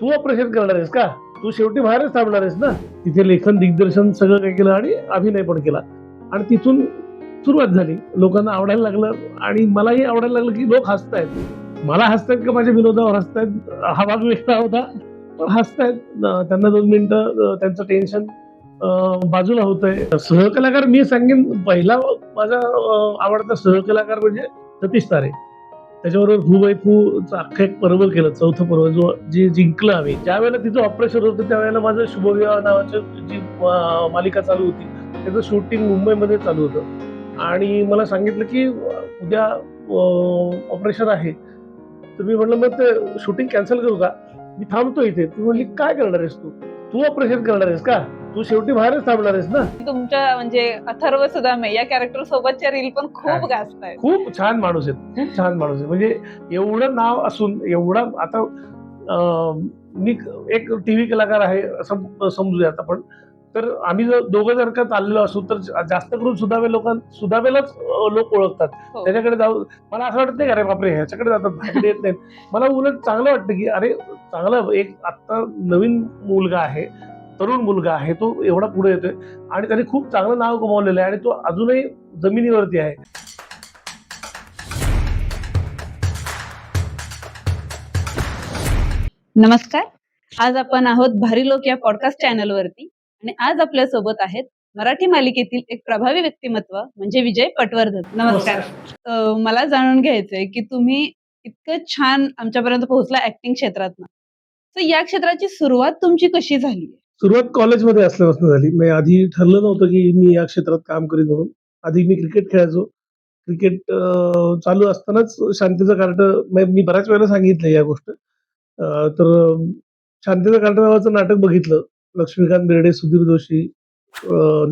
तू operation करणार आहेस का? तू शेवटी बाहेरच थांबणार आहेस ना. तिथे लेखन, दिग्दर्शन सगळं काही केलं आणि अभिनय पण केला आणि तिथून सुरुवात झाली. लोकांना आवडायला लागलं आणि मलाही आवडायला लागलं, की लोक हसतायत. मला हसतायत का माझ्या विनोदावर हसतायत हा भाग वेगळा होता. पण हसतायत. त्यांना 2 मिनिटं त्यांचं टेन्शन बाजूला होतंय. सहकलाकार मी सांगेन पहिला माझा आवडता सहकलाकार म्हणजे सतीश तारे. त्याच्याबरोबर हू बाई फूचं अख्खं एक पर्व केलं, चौथं पर्व जे जिंकलं आम्ही. ज्यावेळेला तिचं ऑपरेशन होतं त्यावेळेला माझं शुभविवाह नावाची जी मालिका चालू होती, त्याचं शूटिंग मुंबईमध्ये चालू होतं आणि मला सांगितलं की उद्या ऑपरेशन आहे. तर मी म्हटलं मग ते शूटिंग कॅन्सल करू का? मी थांबतो इथे. ती म्हणली काय करणार आहेस तू? तू ऑपरेशन करणार आहेस का? तू शेवटी बाहेरच थांबणार आहेस ना. तुमच्या म्हणजे अथर्व सुदामे या कॅरेक्टर सोबतच्या रील पण खूप गाजतायत. खूप छान माणूस आहेत. खूप छान माणूस आहे. म्हणजे एवढं नाव असून एवढा आता मी एक टीव्ही कलाकार आहे असं समजूयात आपण. तर आम्ही जर दोघं जर का चाललेलो असू तर जास्त करून सुदामेलाच लोक ओळखतात. हो. त्याच्याकडे जाऊ मला असं वाटत नाही का अरे बापरे ह्याच्याकडे जातात माझ्याकडे येत नाहीत. मला उलट चांगलं वाटतं की अरे चांगलं एक आता नवीन मुलगा आहे, तरुण मुलगा आहे, तो एवढा पुढे येतोय आणि त्याने खूप चांगलं नाव कमावलेलं आहे आणि तो अजूनही जमिनीवरती आहे. नमस्कार. आज आपण आहोत भारी लोक या पॉडकास्ट चॅनलवरती आणि आज आपल्या सोबत आहेत मराठी मालिकेतील एक प्रभावी व्यक्तिमत्व म्हणजे विजय पटवर्धन. नमस्कार. मला जाणून घ्यायचंय की तुम्ही इतकं छान आमच्यापर्यंत पोहोचला ऍक्टिंग क्षेत्रातनं. तर या क्षेत्राची सुरुवात तुमची कशी झाली? सुरुवात कॉलेजमध्ये असल्यापासून झाली. मी आधी ठरलं नव्हतं की मी या क्षेत्रात काम करीन म्हणून. आधी मी क्रिकेट खेळायचो. क्रिकेट चालू असतानाच शांतीचं कार्ट मी बऱ्याच वेळेला सांगितलं या गोष्ट. तर शांतीचं कार्ट नावाचं नाटक बघितलं. लक्ष्मीकांत बेर्डे, सुधीर जोशी,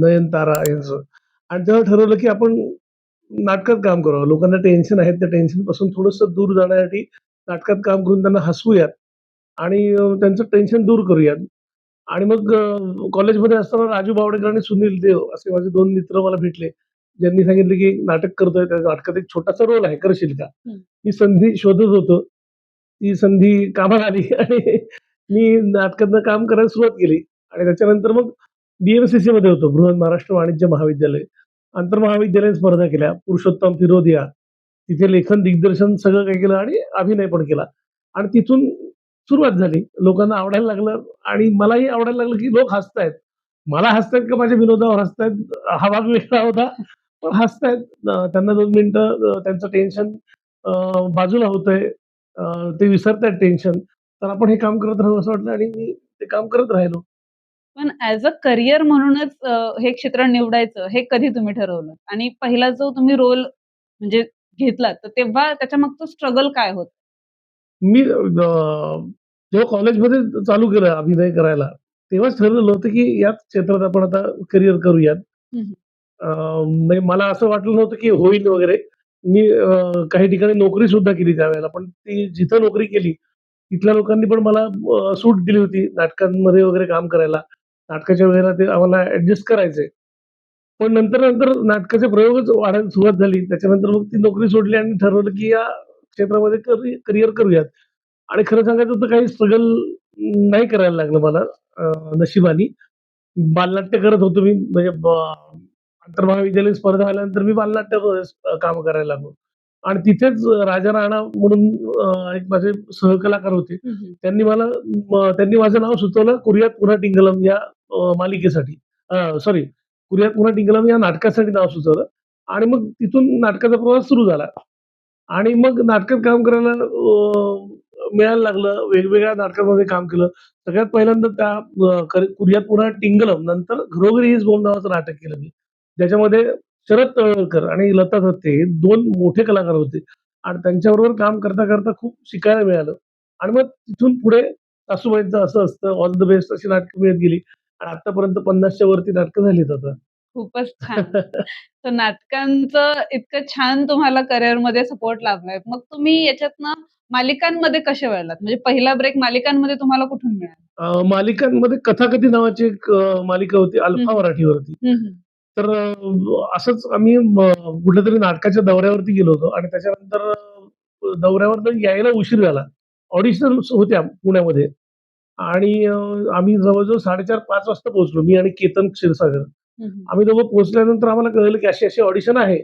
नयनतारा यांचं आणि तेव्हा ठरवलं की आपण नाटकात काम करावं. लोकांना टेन्शन आहे, त्या टेन्शनपासून थोडंसं दूर जाण्यासाठी नाटकात काम करून त्यांना हसवूयात आणि त्यांचं टेन्शन दूर करूयात. आणि मग कॉलेजमध्ये असताना राजू बावडेकर आणि सुनील देव असे माझे 2 मित्र मला भेटले. ज्यांनी सांगितलं की एक नाटक करतोय, त्या नाटकात एक छोटासा रोल आहे, करशील का? मी संधी शोधत होतो. ती संधी कामाला आली आणि मी नाटकातनं काम करायला सुरुवात केली आणि त्याच्यानंतर मग BMCC मध्ये होतो, बृहन महाराष्ट्र वाणिज्य महाविद्यालय. आंतरमहाविद्यालयीन स्पर्धा केल्या, पुरुषोत्तम फिरोदिया. तिथे लेखन, दिग्दर्शन सगळं काही केलं आणि अभिनय पण केला आणि तिथून सुरुवात झाली. लोकांना आवडायला लागलं आणि मलाही आवडायला लागलं, की लोक हसतायत. मला हसतायत का माझ्या विनोदावर हसतायत हा भाग वेगळा होता. पण हसतायत. त्यांना 2 मिनिटं त्यांचं टेन्शन बाजूला होतंय. ते विसरतायत टेन्शन. तर आपण हे काम करत राहू असं वाटलं आणि मी ते काम करत राहिलो. पण ॲज अ करियर म्हणूनच हे क्षेत्र निवडायचं हे कधी तुम्ही ठरवलं? आणि पहिला जो तुम्ही रोल म्हणजे घेतलात, तर तेव्हा त्याच्यामागचं स्ट्रगल काय होतं? मी जेव्हा कॉलेजमध्ये चालू केलं अभिनय करायला, तेव्हाच ठरवलं होतं, की याच क्षेत्रात आपण आता करियर करूयात. हं, हं. म्हणजे मला असं वाटलं नव्हतं, की होईल वगैरे. मी काही ठिकाणी नोकरी सुद्धा केली त्यावेळेला. पण ती जिथं नोकरी केली, तिथल्या लोकांनी पण मला सूट दिली होती नाटकांमध्ये वगैरे काम करायला. नाटकाच्या वेळेला ते आम्हाला ॲडजस्ट करायचे. पण नंतर नाटकाचे प्रयोगच वाढायला सुरुवात झाली. त्याच्यानंतर मग ती नोकरी सोडली आणि ठरवलं, की या क्षेत्रामध्ये करियर करूयात. आणि खरं सांगायचं तर काही स्ट्रगल नाही करायला लागलं मला नशिबाने. बालनाट्य करत होतो मी म्हणजे आंतरमहाविद्यालयीन स्पर्धा झाल्यानंतर मी बालनाट्यामध्ये कामं करायला लागलो. आणि तिथेच राजा राणा म्हणून एक माझे सहकलाकार होते. हं, हं. त्यांनी माझं नाव सुचवलं कुर्यात पुन्हा टिंगलम या मालिकेसाठी. सॉरी कुर्यात पुन्हा टिंगलम या नाटकासाठी नाव सुचवलं आणि मग तिथून नाटकाचा प्रवास सुरू झाला. आणि मग नाटकात काम करायला मिळायला लागलं. वेगवेगळ्या नाटकांमध्ये काम केलं. सगळ्यात पहिल्यांदा त्या कुर्यात पुन्हा टिंगलम नंतर घरोघरी हीच बोंब नावाचं नाटक केलं मी. ज्याच्यामध्ये शरद तळवलकर आणि लता दत्ते हे 2 मोठे कलाकार होते आणि त्यांच्याबरोबर काम करता खूप शिकायला मिळालं आणि मग तिथून पुढे सासूबाईंचं असं असतं, ऑल द बेस्ट अशी नाटकं मिळत गेली आणि आत्तापर्यंत 50च्या वरती नाटकं झालीत आता. खूपच छान. तर नाटकांचं इतकं छान तुम्हाला करिअरमध्ये सपोर्ट लाभलाय. मग तुम्ही याच्यातनं मालिकांमध्ये कसे वळलात? म्हणजे पहिला ब्रेक मालिकांमध्ये तुम्हाला कुठून मिळाला? मालिकांमध्ये कथाकथी नावाची एक मालिका होती अल्फा हं, मराठीवरती. हं, हं. तर असंच आम्ही कुठेतरी नाटकाच्या दौऱ्यावरती गेलो होतो आणि त्याच्यानंतर दौऱ्यावरनं यायला उशीर झाला. ऑडिशन्स होत्या पुण्यामध्ये आणि आम्ही जवळ-जवळ 4:30-5 वाजता पोहोचलो. मी आणि केतन क्षीरसागर. हं. आम्ही दोघं पोहोचल्यानंतर आम्हाला कळलं की अशी-अशी ऑडिशन आहे.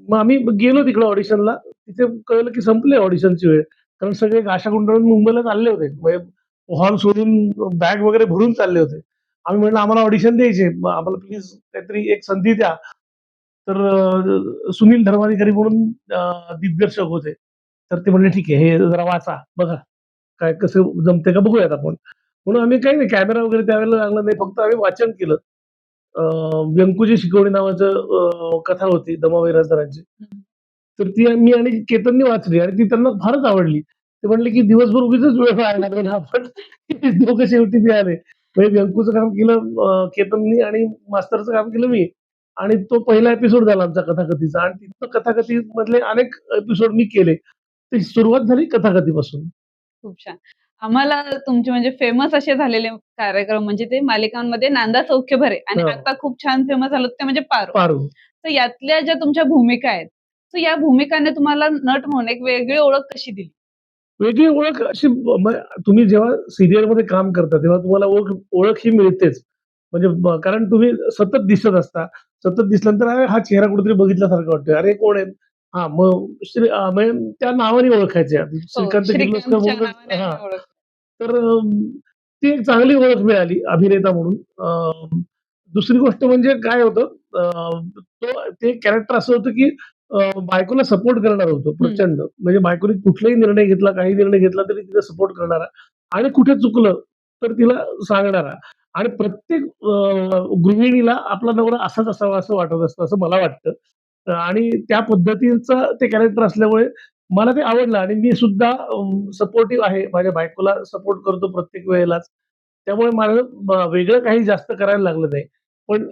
मग आम्ही गेलो तिकडे ऑडिशनला. तिथे कळलं की संपली ऑडिशनची वेळ. कारण सगळे आशा गुंडाळून मुंबईला चालले होते. म्हणजे हॉल सोडून बॅग वगैरे भरून चालले होते. आम्ही म्हटलं आम्हाला ऑडिशन द्यायची मग आम्हाला प्लीज काहीतरी एक संधी द्या. तर सुनील धर्माधिकारी म्हणून दिग्दर्शक होते. तर ते म्हणले, "ठीक आहे, हे जरा वाचा, बघा काय कसं जमतंय का बघूयात आपण." म्हणून आम्ही काही नाही कॅमेरा वगैरे त्यावेळेला लागला नाही. फक्त आम्ही वाचन केलं. अ, व्यंकोची शिकवणी नावाचं कथा होती दमाबाई राजदारांची. हं. तर ती मी आणि केतनने वाचली आणि ती त्यांना फारच आवडली. ते म्हणले, की दिवसभर उगीचच वेळ वाया घालवला आपण. दोघं शेवटी मिळाले. म्हणजे व्यंकूचं काम केलं केतननी आणि मास्तरचं काम केलं मी. आणि तो पहिला एपिसोड झाला आमचा कथाकथीचा आणि तिथं कथाकथीमधले अनेक एपिसोड मी केले. ती सुरुवात झाली कथाकथीपासून. खूप छान. आम्हाला तुमचे म्हणजे फेमस असे झालेले कार्यक्रम म्हणजे ते मालिकांमध्ये नांदा सौख्य भरे आणि हो. आता खूप छान फेमस झालं ते म्हणजे पारो. पारू. तर यातल्या ज्या तुमच्या भूमिका आहेत, तर या भूमिकांनी तुम्हाला नट म्हणून एक वेगळी ओळख कशी दिली? वेगळी ओळख अशी तुम्ही जेव्हा सीरियलमध्ये काम करता, तेव्हा तुम्हाला ओळख ओळख ही मिळतेच. म्हणजे कारण तुम्ही सतत दिसत असता. सतत दिसल्यानंतर अरे हा चेहरा कुठेतरी बघितल्यासारखा वाटतोय. अरे कोण आहे? हां, मग म्हणजे त्या नावाने ओळखायचे. हो, श्रीकांत किर्लोस्कर श्रीकांतच्या म्हणूनच नावाने हां. आम्ही ओळखतो. तर ती एक चांगली ओळख मिळाली अभिनेता म्हणून. दुसरी गोष्ट म्हणजे काय होतं ते कॅरेक्टर असं होतं, की बायकोला सपोर्ट करणारं होतं हं. प्रचंड. म्हणजे बायकोने कुठलाही निर्णय घेतला, काही निर्णय घेतला तरी तिला सपोर्ट करणारा आणि कुठे चुकलं तर तिला सांगणारा आणि प्रत्येक गृहिणीला आपला नवरा असाच असावा असं वाटत असतं, असं मला वाटतं. आणि त्या पद्धतीचं ते कॅरेक्टर असल्यामुळे मला ते आवडलं आणि मी सुद्धा सपोर्टिव्ह आहे. माझ्या बायकोला सपोर्ट करतो प्रत्येक वेळेलाच. त्यामुळे मला वेगळं काही जास्त करायला लागलं नाही. पण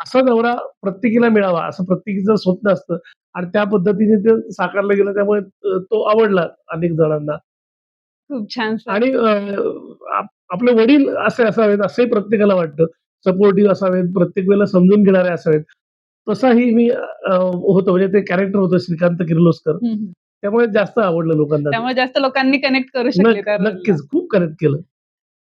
असा नवरा प्रत्येकीला मिळावा असं प्रत्येकीचं स्वप्न असतं आणि त्या पद्धतीने ते साकारलं गेलं त्यामुळे तो आवडला अनेक जणांना. खूप छान सर. आणि आपले वडील असे असावेत असंही प्रत्येकाला वाटतं. सपोर्टिव्ह असावेत, प्रत्येक वेळेला समजून घेणारे असावेत. तसाही मी होतो म्हणजे ते कॅरेक्टर होतं श्रीकांत किर्लोस्कर. हं, हं. त्यामुळे जास्त आवडलं लोकांना ते. त्यामुळे जास्त लोकांनी कनेक्ट करू शकले त्या रोलला. नक्कीच खूप कनेक्ट केलं.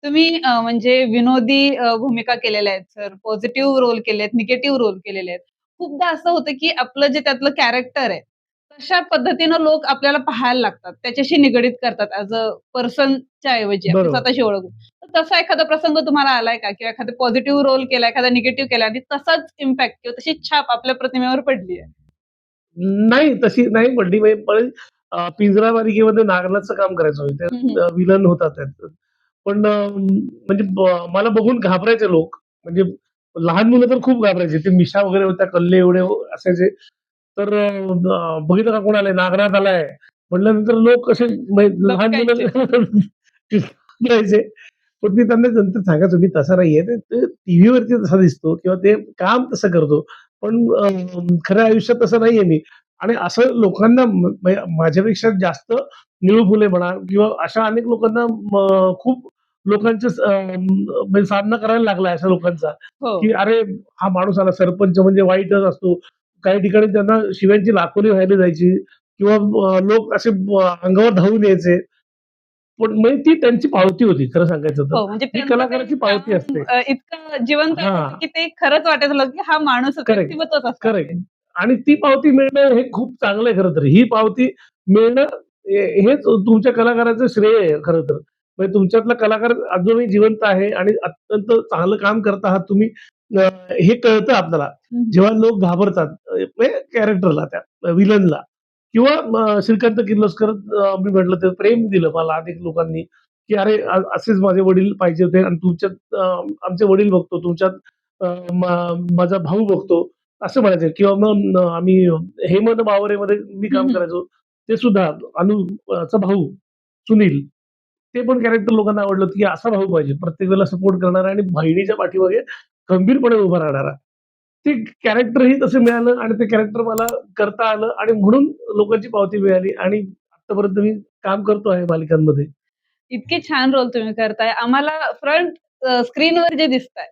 तुम्ही म्हणजे विनोदी भूमिका केलेल्या आहेत सर, पॉझिटिव्ह रोल केलेत, निगेटिव्ह रोल केलेले आहेत. खूपदा असं होतं, की आपलं जे त्यातलं कॅरेक्टर आहे, तशा पद्धतीनं लोक आपल्याला पाहायला लागतात. त्याच्याशी निगडीत करतात ॲज अ पर्सनच्या ऐवजी आपली बरोबर. स्वतःची ओळख. तर तसा एखादा प्रसंग तुम्हाला आलाय का? किंवा एखादा पॉझिटिव्ह रोल केला, एखादा निगेटिव्ह केला आणि तसाच इम्पॅक्ट किंवा तशीच छाप आपल्या प्रतिमेवर पडली आहे? नाही तशी नाही पडली म्हणजे पण पिंजरा मालिकेमध्ये नागनाथचं काम करायचो मी. हं, हं. त्यात विलन होता त्यात. पण म्हणजे मला बघून घाबरायचे लोक. म्हणजे लहान मुलं तर खूप घाबरायचे. ते मिशा वगैरे होत्या, कल्ले एवढे असायचे. तर बघितलं का कोण आलंय? नागनाथ आलाय. म्हटल्यानंतर लोक कसे लहान दबकायचे. मुलं घाबरायचे. पण मी त्यांना नंतर सांगायचो, "मी तसा नाहीये. ते टीव्हीवरती तसा दिसतो किंवा ते काम तसं करतो. पण खऱ्या आयुष्यात तसं नाहीये मी." आणि असं लोकांना म्हणजे माझ्यापेक्षा जास्त निळू फुले म्हणा किंवा अशा अनेक लोकांना खूप लोकांच्या म्हणजे सामना करायला लागलाय अशा लोकांचा, हो. की "अरे, हा माणूस आला सरपंच म्हणजे वाईटच असतो." काही ठिकाणी त्यांना शिव्यांची लाखोली व्हायला जायची किंवा लोक असे अंगावर धावून यायचे. पण म्हणजे ती त्यांची पावती होती खरं सांगायचं तर. हो, म्हणजे ही त्यांचं ते कलाकाराची पावती काम असते. इतकं जिवंत असायचं, हां. की ते खरंच वाटायचं लागलं, की हा माणूसच करेक्ट, व्यक्तिमत्वच असं करेक्ट. आहे. आणि ती पावती मिळणं हे खूप चांगलं आहे खरं तर. ही पावती मिळणं हेच तुमच्या कलाकाराचं श्रेय आहे खरं तर. म्हणजे तुमच्यातला कलाकार अजूनही जिवंत आहे आणि अत्यंत चांगलं काम करत आहात तुम्ही हे कळतं आपल्याला. हं. जेव्हा लोक घाबरतात म्हणजे कॅरेक्टरला त्या व्हिलनला किंवा श्रीकांत किर्लोस्कर मी म्हटलं ते प्रेम दिलं मला अनेक लोकांनी, की "अरे असेच माझे वडील पाहिजे होते आणि तुमच्यात आमचे वडील बघतो, तुमच्यात अ, माझा भाऊ बघतो." असं म्हणायचं किंवा मग आम्ही हेमंत बावरेमध्ये मी हं, काम हं. करायचो. ते सुद्धा चा भाऊ सुनील, ते पण कॅरेक्टर लोकांना आवडलं, की असा भाऊ पाहिजे. प्रत्येक वेळेला सपोर्ट करणारा आणि बहिणीच्या पाठीमागे खंबीरपणे उभा राहणारा. ते कॅरेक्टरही तसं मिळालं आणि ते कॅरेक्टर मला करता आलं आणि म्हणून लोकांची पावती मिळाली आणि आत्तापर्यंत मी काम करतो आहे मालिकांमध्ये. इतके छान रोल तुम्ही करताय. आम्हाला फ्रंट स्क्रीनवर जे दिसतंय,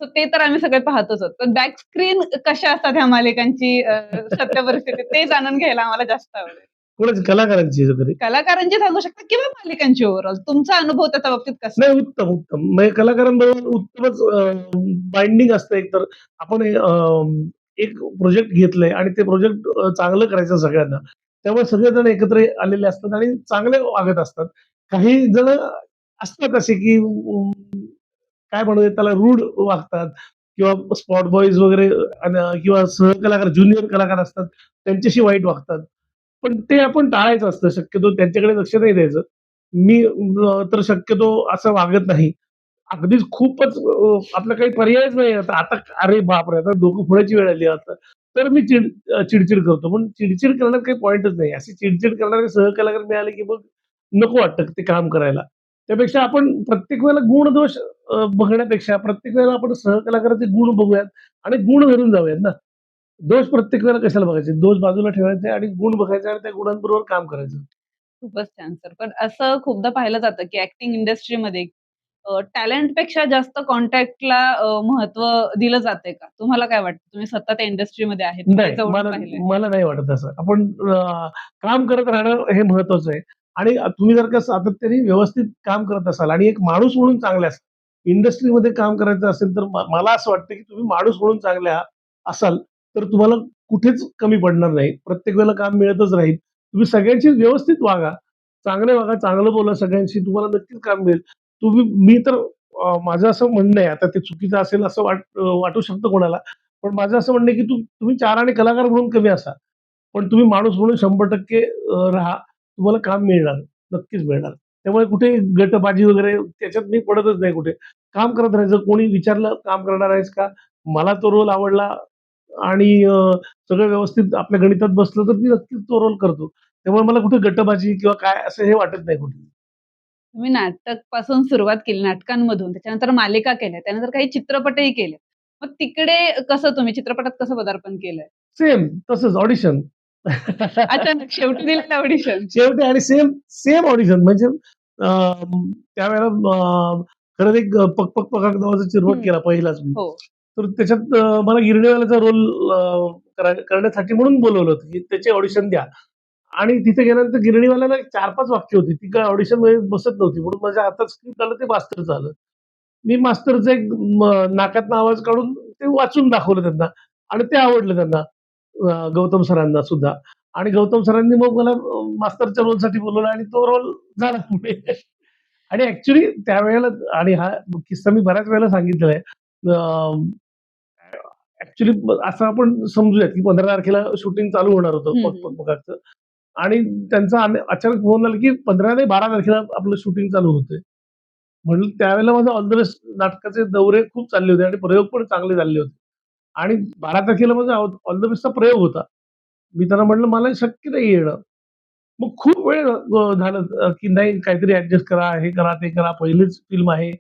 तर ते तर आम्ही सगळे पाहतोच आहोत. पण बॅक स्क्रीन कशा असतात ह्या मालिकांची सत्य परिस्थिती ते जाणून घ्यायला आम्हाला जास्त आवडेल. कोणाची कलाकारांची वगैरे? कलाकारांची सांगू शकता किंवा मालिकांची ओव्हरऑल तुमचा अनुभव त्याच्या बाबतीत कसा आहे? नाही, उत्तम, उत्तम. म्हणजे कलाकारांबरोबर उत्तमच बाइंडिंग असतं एकतर. आपण एक प्रोजेक्ट घेतलंय आणि ते प्रोजेक्ट चांगलं करायचं सगळ्यांना. त्यामुळे सगळेजण एकत्र आलेले असतात आणि चांगले वागत असतात. काही जण असतात असे, की काय म्हणूयात त्याला रूड वागतात किंवा स्पॉट बॉयज वगैरे किंवा सहकलाकार, ज्युनियर कलाकार असतात, त्यांच्याशी वाईट वागतात. पण ते आपण टाळायचं असतं शक्यतो त्यांच्याकडे लक्ष नाही द्यायचं. मी तर शक्यतो असं वागत नाही. अगदीच खूपच आपला काही पर्यायच नाही आता. आता अरे बापरे! आता डोकं फोडायची वेळ आली आता. तर मी चिड-चिड करतो. पण चिड-चिड करण्यात काही पॉइंटच नाही. अशी चिड-चिड करणारे सहकलाकार मिळाले, की मग नको वाटतं ते काम करायला. त्यापेक्षा आपण प्रत्येक वेळेला गुण-दोष बघण्यापेक्षा प्रत्येक वेळेला आपण सहकलाकाराचे गुण बघूयात आणि गुण धरून जाऊयात ना. दोष प्रत्येक वेळेला कशाला बघायचे? दोष बाजूला ठेवायचे आणि गुण बघायचे आणि त्या गुणांबरोबर काम करायचं. खूपच छान सर. पण असं खूपदा पाहिलं जातं, की ॲक्टिंग इंडस्ट्रीमध्ये टॅलेंटपेक्षा जास्त कॉन्टॅक्टला महत्त्व दिलं जातंय का? तुम्हाला काय वाटतं? तुम्ही स्वतः त्या इंडस्ट्रीमध्ये आहेत, तुम्ही नाही, जवळून मला पाहिलंय. मला नाही वाटत असं. आपण काम करत राहणं हे महत्वाचं आहे आणि तुम्ही जर का सातत्याने व्यवस्थित काम करत असाल आणि एक माणूस म्हणून चांगले असाल, इंडस्ट्रीमध्ये काम करायचं असेल तर मला असं वाटतं, की तुम्ही माणूस म्हणून चांगले असाल, तर तुम्हाला कुठेच कमी पडणार नाही. प्रत्येक वेळेला काम मिळतच राहील. तुम्ही सगळ्यांशी व्यवस्थित वागा, चांगले वागा, चांगलं बोला सगळ्यांशी, तुम्हाला नक्कीच काम मिळेल. मी तर माझं असं म्हणणं आहे, आता ते चुकीचं असेल असं वाटू शकतं कोणाला. पण माझं असं म्हणणं आहे, की तुम्ही 4 आणि कलाकार म्हणून कमी असा. पण तुम्ही माणूस म्हणून 100% राहा. तुम्हाला काम मिळणार. नक्कीच मिळणार. त्यामुळे कुठे गटबाजी वगैरे त्याच्यात मी पडतच नाही कुठे. काम करत राहायचं. कोणी विचारलं, "काम करणार आहेस का?" मला तो रोल आवडला आणि सगळं व्यवस्थित आपल्या गणितात बसलं, तर मी नक्कीच तो रोल करतो. त्यामुळे मला कुठे गटबाजी किंवा काय असं हे वाटत नाही कुठे. तुम्ही नाटकपासून सुरुवात केली, नाटकांमधून, त्याच्यानंतर मालिका केल्या, त्यानंतर काही चित्रपटही केले. मग तिकडे कसं तुम्ही चित्रपटात कसं पदार्पण केलंय? सेम तसंच ऑडिशन. अचानक शेवटी दिलेलं ऑडिशन. शेवटी आणि सेम सेम ऑडिशन म्हणजे त्यावेळेला खरंच एक पक पक पकाक नावाचा चित्रपट हं. केला पहिलाच मी. हो. तर त्याच्यात मला गिरणीवाल्याचा रोल करण्यासाठी म्हणून बोलवलं होतं, की त्याची ऑडिशन द्या. आणि तिथे गेल्यानंतर गिरणीवाल्याला 4-5 वाक्य होती. ती काय ऑडिशनमध्ये बसत नव्हती. म्हणून माझ्या हातात स्क्रिप्ट आलं ते मास्तरचं आलं. मी मास्तरचं एक नाकातनं आवाज काढून ते वाचून दाखवलं त्यांना आणि ते आवडलं त्यांना गौतम सरांना सुद्धा. आणि गौतम सरांनी मग मला मास्तरच्या रोलसाठी बोलावलं आणि तो रोल झाला पुढे. आणि ॲक्चुअली त्यावेळेला आणि हा किस्सा मी बऱ्याच वेळेला सांगितलेला आहे. ॲक्चुअली असं आपण समजूयात, की 15 तारखेला शूटिंग चालू होणार होतं हं, पक हं. पक पकाकचं आणि त्यांचा अचानक फोन आला, की 15 नाही 12 तारखेला आपलं शूटिंग चालू होतंय. म्हणलं त्यावेळेला माझं ऑल द बेस्ट नाटकाचे दौरे खूप चालले होते आणि प्रयोग पण चांगले चालले होते. आणि 12 तारखेला माझा ऑल द बेस्टचा प्रयोग होता. मी त्यांना म्हटलं, "मला शक्य नाही येणं." मग खूप वेळ झालं की नाही काहीतरी ॲडजस्ट करा, हे करा, ते करा. पहिलीच फिल्म आहे.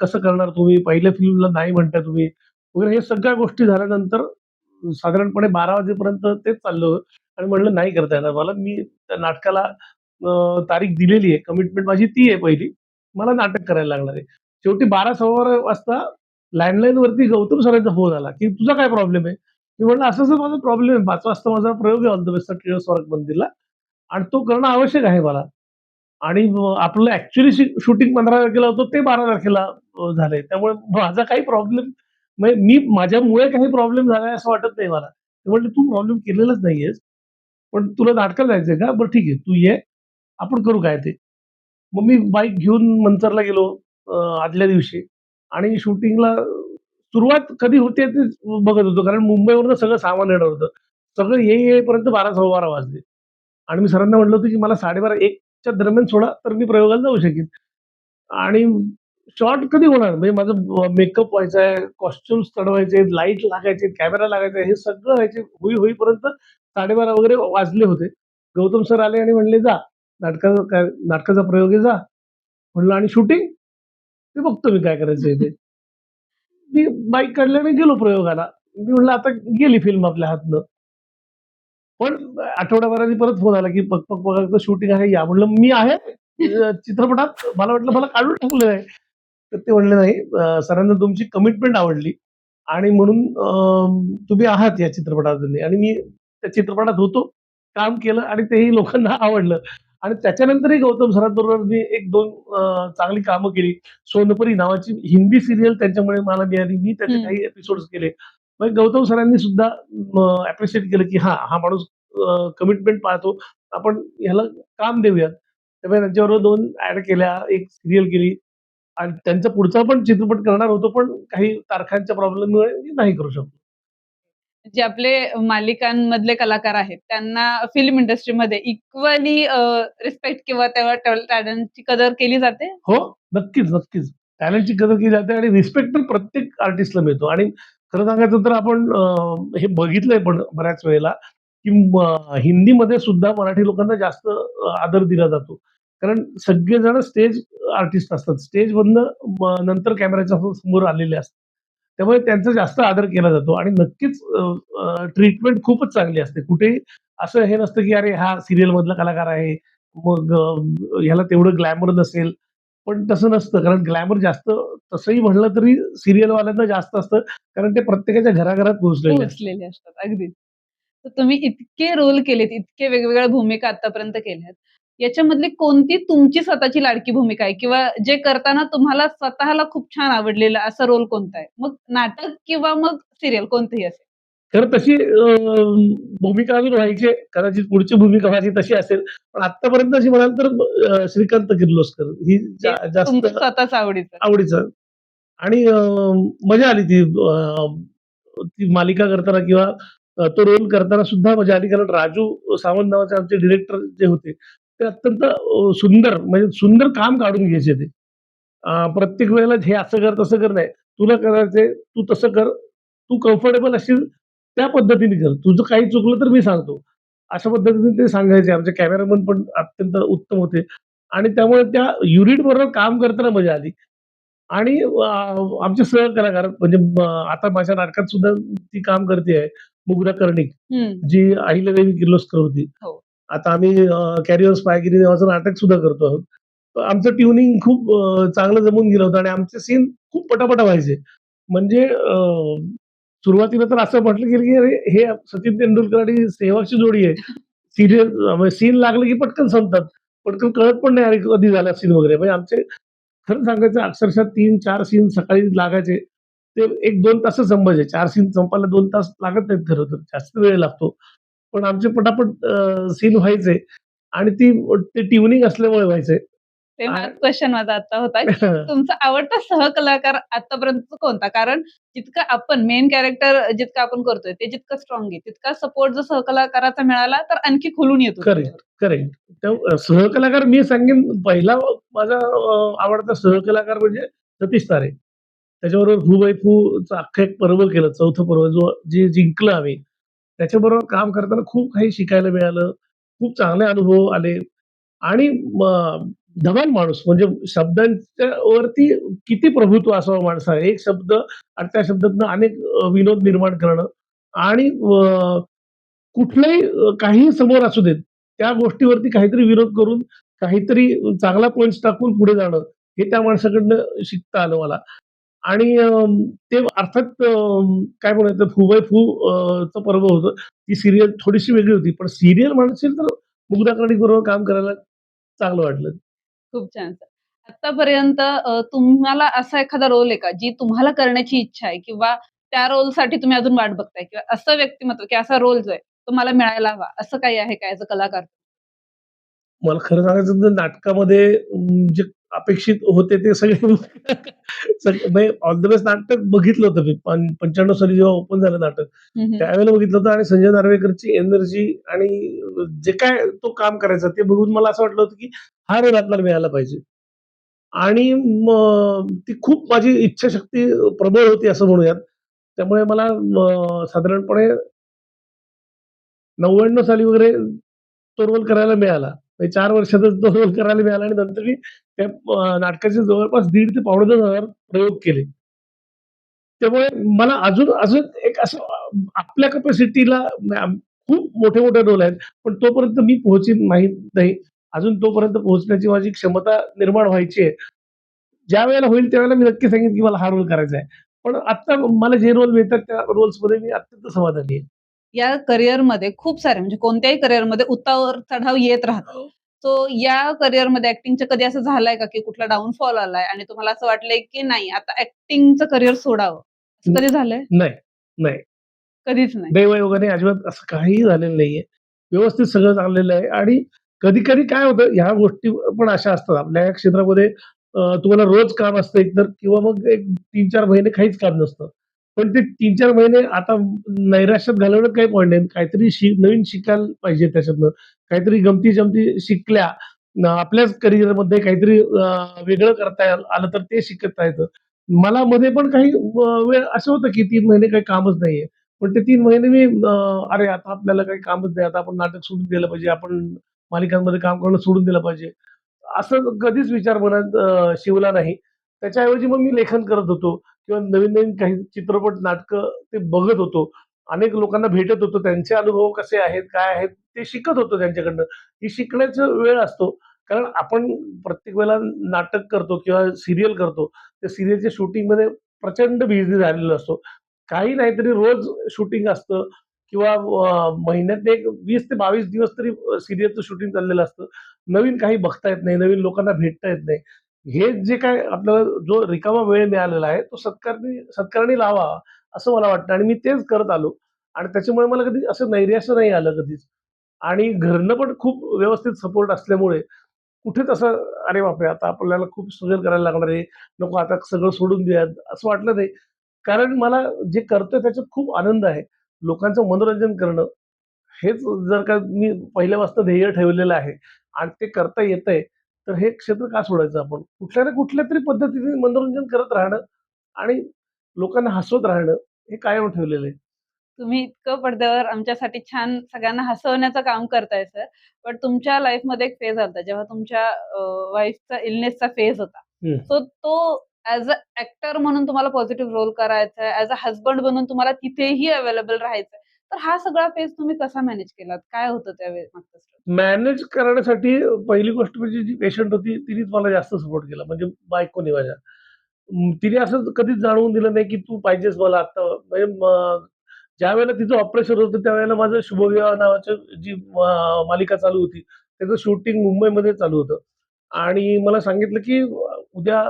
कसं करणार तुम्ही? पहिल्या फिल्मला नाही म्हणताय तुम्ही वगैरे हे सगळ्या गोष्टी झाल्यानंतर साधारणपणे 12 वाजेपर्यंत तेच चाललं आणि म्हटलं नाही करता येणार मला. मी त्या नाटकाला तारीख दिलेली आहे. कमिटमेंट माझी ती आहे पहिली. मला नाटक करायला लागणार आहे. शेवटी 12:15 वाजता लँडलाईनवरती गौतम सरांचा फोन आला, की "तुझा काय प्रॉब्लेम आहे?" मी म्हटलं, "असं-असं माझा प्रॉब्लेम आहे. 5 वाजता माझा प्रयोग आहे ऑन द बेस्टचा टिळक स्मारक मंदिरला आणि तो करणं आवश्यक आहे मला." आणि आपलं ॲक्चुअली शूटिंग 15 तारखेला होतं ते 12 तारखेला झालंय. त्यामुळे माझा काही प्रॉब्लेम म्हणजे माझ्यामुळे काही प्रॉब्लेम झालाय असं वाटत नाही मला. ते म्हटले, "तू प्रॉब्लेम केलेलाच नाहीयेस. पण तुला नाटकाला जायचंय का? बरं ठीक आहे, तू ये. आपण करू काय ते." मग मी बाईक घेऊन मंचरला गेलो आदल्या दिवशी आणि शूटिंगला सुरुवात कधी होते ते बघत होतो. कारण मुंबईवरून सगळं सामान येणार होतं. सगळं येईपर्यंत 12-12:15 वाजले आणि मी सरांना म्हटलं होतं, की मला 12:30-1 च्या दरम्यान सोडा, तर मी प्रयोगाला जाऊ शकेन. आणि शॉट कधी होणार? म्हणजे माझं मेकअप व्हायचा आहे, कॉस्ट्यूम्स चढवायचे आहेत, लाईट लागायचे आहेत, कॅमेरा लागायचा आहे, हे सगळं व्हायचे होईपर्यंत 12:30 वगैरे वाजले होते. गौतम सर आले आणि म्हणले, "जा, नाटकाचा प्रयोग आहे जा." म्हणलं, "आणि शूटिंग?" "ते बघतो मी काय करायचंय ते." मी बाईक काढली आणि गेलो प्रयोगाला. मी म्हटलं, "आता गेली फिल्म आपल्या हातनं." पण आठवड्याभराने परत फोन आला, की "पक पक पकाकचं शूटिंग आहे या." म्हटलं, "मी आहे चित्रपटात." मला वाटलं मला काढून टाकलं आहे. तर ते म्हणले, "नाही सरांना तुमची कमिटमेंट आवडली आणि म्हणून तुम्ही आहात या चित्रपटामध्ये." आणि मी त्या चित्रपटात होतो काम केलं आणि तेही लोकांना आवडलं. आणि त्याच्यानंतरही गौतम सरांबरोबर मी 1-2 चांगली कामं केली. सोनपरी नावाची हिंदी सीरियल त्यांच्यामुळे मला मिळाली. मी त्याचे हं. काही एपिसोड्स केले. मग गौतम सरांनी सुद्धा अप्रिशिएट केलं, की हां, हा माणूस कमिटमेंट पाळतो. आपण ह्याला काम देऊयात. त्यामुळे त्यांच्याबरोबर 2 ॲड केल्या, 1 सीरियल केली आणि त्यांचा पुढचा पण चित्रपट करणार होतो, पण काही तारखांच्या प्रॉब्लेममुळे मी नाही करू शकलो. जे आपले मालिकांमधले कलाकार आहेत, त्यांना फिल्म इंडस्ट्रीमध्ये इक्वली रिस्पेक्ट किंवा तेव्हा टॅलेंटची कदर केली जाते? हो, नक्कीच, नक्कीच. टॅलेंटची कदर केली जाते आणि रिस्पेक्ट तर प्रत्येक आर्टिस्टला मिळतो आणि खरं सांगायचं तर आपण हे बघितलंय पण बऱ्याच वेळेला, की हिंदीमध्ये सुद्धा मराठी लोकांना जास्त आदर दिला जातो. कारण सगळेजण स्टेज आर्टिस्ट असतात. स्टेजमधनं नंतर कॅमेऱ्याच्या समोर आलेले असतात. त्यामुळे त्यांचा जास्त आदर केला जातो आणि नक्कीच ट्रीटमेंट खूपच चांगली असते. कुठेही असं हे नसतं, की अरे हा सीरियलमधला कलाकार आहे. मग ह्याला तेवढं ग्लॅमर नसेल. पण तसं नसतं कारण ग्लॅमर जास्त तसंही म्हणलं तरी सीरियलवाल्यांना जास्त असतं. कारण ते प्रत्येकाच्या घराघरात पोहोचलेले असतात. पोहोचलेले असतात. अगदीच. तर तुम्ही इतके रोल केलेत, इतके वेगवेगळ्या भूमिका आतापर्यंत केल्यात. याच्यामधली कोणती तुमची स्वतःची लाडकी भूमिका आहे? किंवा जे करताना तुम्हाला स्वतःला खूप छान आवडलेलं असं रोल कोणता आहे? मग नाटक किंवा मग सीरियल कोणतंही असेल? खरं तशी भूमिका अजून व्हायची आहे. कदाचित पुढची भूमिका माझी तशी असेल. पण आत्तापर्यंत अशी म्हणाल तर श्रीकांत किर्लोस्कर ही हे जास्त तुमचं स्वतःच आवडीचं. आवडीचं आणि मजा आली ती मालिका करताना किंवा तो रोल करताना सुद्धा मजा आली. कारण राजू सावंत नावाचे आमचे डिरेक्टर जे होते, ते अत्यंत सुंदर म्हणजे सुंदर काम काढून घ्यायचे ते. प्रत्येक वेळेला हे असं कर, तसं कर नाही. तुला करायचंय, तू तसं कर. तू कम्फर्टेबल असशील त्या पद्धतीने कर. तुझं काही चुकलं तर मी सांगतो. अशा पद्धतीने ते सांगायचे. आमचे कॅमेरामन पण अत्यंत उत्तम होते आणि त्यामुळे त्या युनिटबरोबर काम करताना मजा आली. आणि आमचे सहकलाकार म्हणजे आता माझ्या नाटकात सुद्धा ती काम करते आहे, मुग्धा कर्णिक, हं. जी अहिल्यादेवी किर्लोस्कर होती. हो. आता आम्ही कॅरी ऑन स्पायगिरी नावाचं नाटक सुद्धा करतो आहोत. तर आमचं ट्युनिंग खूप चांगलं जमून गेलं होतं आणि आमचे सीन खूप पटापटा व्हायचे. म्हणजे सुरुवातीला तर असं म्हटलं गेलं, की अरे हे सचिन तेंडुलकर आणि सेहवागची जोडी आहे. सीरियल म्हणजे सीन लागलं की पटकन संपतात. पटकन कळत पण नाही अरे कधी झाला सीन वगैरे. म्हणजे आमचे खरं सांगायचं अक्षरशः 3-4 सीन सकाळी लागायचे. ते 1-2 तासात संपायचे. 4 सीन संपायला 2 तास लागत नाहीत खरं तर. जास्त वेळ लागतो. पण आमचे पटापट सीन व्हायचे आणि ते ट्युनिंग असल्यामुळे व्हायचे. ते आ हाच क्वेशन माझा आता होता, की तुमचा आवडता सहकलाकार आत्तापर्यंतचा कोणता? कारण जितकं आपण मेन कॅरेक्टर जितकं आपण करतोय, ते जितकं स्ट्राँग आहे, तितका सपोर्ट जर सहकलाकाराचा मिळाला, तर आणखी खुलून येतो त्याच्यावर. Correct, correct. सहकलाकार मी सांगेन पहिला माझा आवडता सहकलाकार म्हणजे सतीश तारे. त्याच्याबरोबर "हू बाई फूचं" अख्खं एक पर्व केलं, चौथं पर्व जे जिंकलं आम्ही. त्याच्याबरोबर काम करताना खूप काही शिकायला मिळालं. खूप चांगले अनुभव आले आणि धमाल माणूस म्हणजे शब्दांच्या वरती किती प्रभुत्व असावं माणसाला. एक शब्द आणि त्या शब्दातनं अनेक विनोद निर्माण करणं आणि कुठल्याही काहीही समोर असू देत, त्या गोष्टीवरती काहीतरी विरोध करून, काहीतरी चांगला पॉइंट्स टाकून पुढे जाणं, हे त्या माणसाकडनं शिकता आलं मला. आणि ते अर्थात काय म्हणायचं फू बाय फू चं पर्व होतं. ती सीरियल थोडीशी वेगळी होती. पण सीरियल म्हणशील तर मुग्धा कर्णिक बरोबर काम करायला चांगलं वाटलं. खूप छान सर. आत्तापर्यंत तुम्हाला असा एखादा रोल आहे का, जी तुम्हाला करण्याची इच्छा आहे किंवा त्या रोलसाठी तुम्ही अजून वाट बघताय किंवा असं व्यक्तिमत्व की असा रोल जो आहे, तो मला मिळायला हवा, असं काही आहे का ॲज अ कलाकार? मला खरं सांगायचं तर नाटकामध्ये जे अपेक्षित होते ते सगळे म्हणजे ऑन द बेस्ट नाटक बघितलं होतं मी. 95 साली जेव्हा ओपन झालं नाटक, हं, हं. त्यावेळेला बघितलं होतं आणि संजय नार्वेकरची एनर्जी आणि जे काय तो काम करायचा ते बघून मला असं वाटलं होतं, की हा रोल आपल्याला मिळाला पाहिजे. आणि मग ती खूप माझी इच्छाशक्ती प्रबळ होती असं म्हणूयात. त्यामुळे मला साधारणपणे 99 साली वगैरे तो रोल करायला मिळाला. म्हणजे 4 वर्षातच तो रोल करायला मिळाला आणि नंतर मी त्या नाटकाचे जवळपास 1.5 ते पावणे 2,000 प्रयोग केले. त्यामुळे मला अजून एक असं आपल्या कॅपॅसिटीला खूप मोठे-मोठे रोल आहेत. पण तोपर्यंत मी पोहोचीन माहीत नाही. अजून तोपर्यंत पोहोचण्याची माझी क्षमता निर्माण व्हायची आहे. ज्यावेळेला होईल त्यावेळेला मी नक्की सांगेन, की मला हा रोल करायचा आहे. पण आत्ता मला जे रोल मिळतात त्या रोल्समध्ये मी अत्यंत समाधानी आहे. या करिअरमध्ये खूप सारे म्हणजे कोणत्याही करिअरमध्ये उतार-चढाव येत राहतात. हो. सो या करिअरमध्ये ॲक्टिंगचं कधी असं झालंय का, की कुठला डाउनफॉल आलाय आणि तुम्हाला असं वाटलंय, की नाही आता ॲक्टिंगचं करिअर सोडावं, असं कधी झालंय? नाही, नाही. कधीच नाही. दैवयोगाने अजिबात असं काहीही झालेलं नाहीये. व्यवस्थित सगळं चाललेलं आहे आणि कधी-कधी काय होतं, ह्या गोष्टी पण अशा असतात आपल्या या क्षेत्रामध्ये तुम्हाला रोज काम असतं एकतर किंवा मग एक 3-4 महिने काहीच काम नसतं. पण ते 3-4 महिने आता नैराश्यात घालवण्यात काही पॉइंट नाही. काहीतरी नवीन शिकायला पाहिजे त्याच्यातनं. काहीतरी गमती-जमती शिकल्या, आपल्याच करिअरमध्ये काहीतरी वेगळं करता आलं तर ते शिकता येतं. मला मध्ये पण काही वेळ असं होतं, की 3 महिने काही कामच नाहीये. पण ते 3 महिने मी अरे आता आपल्याला काही कामच नाही. आता आपण नाटक सोडून दिलं पाहिजे. आपण मालिकांमध्ये काम करणं सोडून दिलं पाहिजे. असं कधीच विचार मनात शिवला नाही. त्याच्याऐवजी मग मी लेखन करत होतो किंवा नवीन-नवीन काही चित्रपट, नाटकं ते बघत होतो. अनेक लोकांना भेटत होतो. त्यांचे अनुभव कसे आहेत, काय आहेत ते शिकत होतो त्यांच्याकडनं. ही शिकण्याचा वेळ असतो. कारण आपण प्रत्येक वेळेला नाटक करतो किंवा सीरियल करतो. त्या सीरियलच्या शूटिंगमध्ये प्रचंड बिझी झालेलो असतो. काही नाही तरी रोज शूटिंग असतं किंवा महिन्यात एक 20 ते 22 दिवस तरी सीरियलचं शूटिंग चाललेलं असतं. नवीन काही बघता येत नाही, नवीन लोकांना भेटता येत नाही. हे जे काय आपल्याला जो रिकामा वेळ मिळालेला आहे, तो सत्कारणी लावावा, असं मला वाटतं आणि मी तेच करत आलो आणि त्याच्यामुळे मला कधी असं नैराश्य नाही आलं कधीच आणि घरनं पण खूप व्यवस्थित सपोर्ट असल्यामुळे कुठेच असं, "अरे बापरे! आता आपल्याला खूप स्ट्रगल करायला लागणार आहे. नको आता सगळं सोडून द्या." असं वाटलं नाही. कारण मला जे करतोय त्याच्यात खूप आनंद आहे. लोकांचं मनोरंजन करणं, हेच जर का मी पहिल्यापासून ध्येय ठेवलेलं आहे आणि ते करता येतंय, तर हे क्षेत्र का सोडायचं आपण? कुठल्या ना कुठल्या तरी पद्धतीने मनोरंजन करत राहणं आणि लोकांना हसवत राहणं, हे कायम ठेवलेलं आहे. तुम्ही इतकं पडद्यावर आमच्यासाठी छान सगळ्यांना हसवण्याचं काम करताय सर. पण तुमच्या लाईफमध्ये एक फेज आलता जेव्हा तुमच्या वाईफचा इलनेसचा फेज होता. हं. सो तो ॲज अ ॲक्टर म्हणून तुम्हाला पॉझिटिव्ह रोल करायचा आहे, ॲज अ हसबंड बनून तुम्हाला तिथेही अवेलेबल राहायचंय. तर हा सगळा फेज तुम्ही कसा मॅनेज केलात? काय होतं त्यावेळी मागचं स्ट्रगल? मॅनेज करण्यासाठी पहिली गोष्ट म्हणजे जी पेशंट होती तिनेच मला जास्त सपोर्ट केला म्हणजे बायकोने माझ्या. तिने असं कधीच जाणवून दिलं नाही, की तू पाहिजेस मला आता. म्हणजे ज्यावेळेला तिचं ऑपरेशन होतं त्यावेळेला माझं शुभविवाह नावाची जी मालिका चालू होती, त्याचं शूटिंग मुंबईमध्ये चालू होतं आणि मला सांगितलं, की उद्या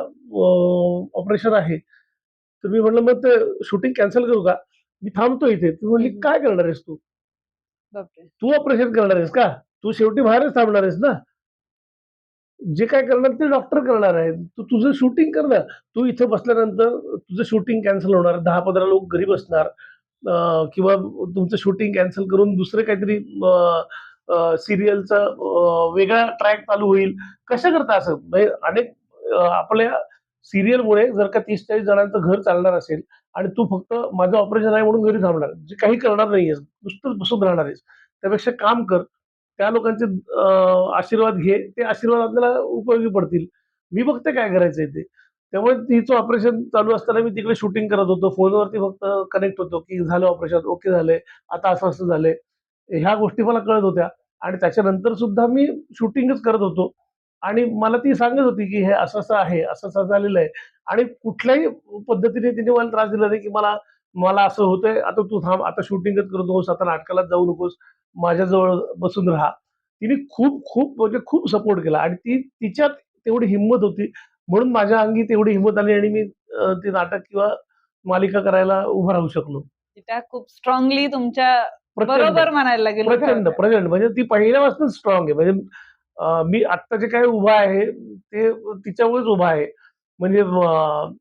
ऑपरेशन आहे. तर मी म्हटलं, "मग ते शूटिंग कॅन्सल करू का? मी थांबतो इथे." ती हं, म्हटली, हं. "काय करणार आहेस तू? बापरे! तू ऑपरेशन करणार आहेस का? तू शेवटी बाहेरच थांबणार आहेस ना? जे काय करणार ते डॉक्टर करणार आहेत. तू तुझं शूटिंग कर ना. तू इथे बसल्यानंतर तुझं शूटिंग कॅन्सल होणार. 10-15 लोक घरी बसणार किंवा तुमचं शूटिंग कॅन्सल करून दुसरं काहीतरी वेगळा ट्रॅक चालू होईल. कशाकरता असं? म्हणजे अनेक आपल्या सीरियलमुळे जर का 30-40 जणांचं घर चालणार असेल आणि तू फक्त माझं ऑपरेशन आहे म्हणून घरी थांबणार. जे काही करणार नाहीयेस. नुसतंच बसून राहणार आहेस. त्यापेक्षा काम कर. त्या लोकांचे आशीर्वाद घे. ते आशीर्वाद आपल्याला उपयोगी पडतील. मी बघते काय करायचंय ते. त्यामुळे तिचं ऑपरेशन चालू असताना मी तिकडे शूटिंग करत होतो. फोनवरती फक्त कनेक्ट होतो, की झालं ऑपरेशन, ओके झालंय. आता असं-असं झालंय. ह्या गोष्टी मला कळत होत्या आणि त्याच्यानंतर सुद्धा मी शूटिंगच करत होतो आणि मला ती सांगत होती, की हे असं-असं आहे, असं-असं झालेलं आहे आणि कुठल्याही पद्धतीने तिने मला त्रास दिला नाही, की मला मला असं होतंय, आता तू थांब, आता शूटिंगच करत नकोस, आता नाटकालाच जाऊ नकोस, माझ्याजवळ बसून राहा. तिने खूप म्हणजे खूप सपोर्ट केला आणि तिच्यात तेवढी हिंमत होती म्हणून माझ्या अंगी तेवढी हिंमत आली आणि मी ते नाटक किंवा मालिका करायला उभं राहू शकलो. त्या खूप स्ट्रॉंगली तुमच्या प्रचंड, बरोबर म्हणायला लागेल उभ्या प्रचंड, होत्या. प्रचंड म्हणजे ती पहिल्यापासून स्ट्राँग आहे. म्हणजे मी आत्ता जे काही उभा आहे, ते तिच्यामुळेच उभा आहे. म्हणजे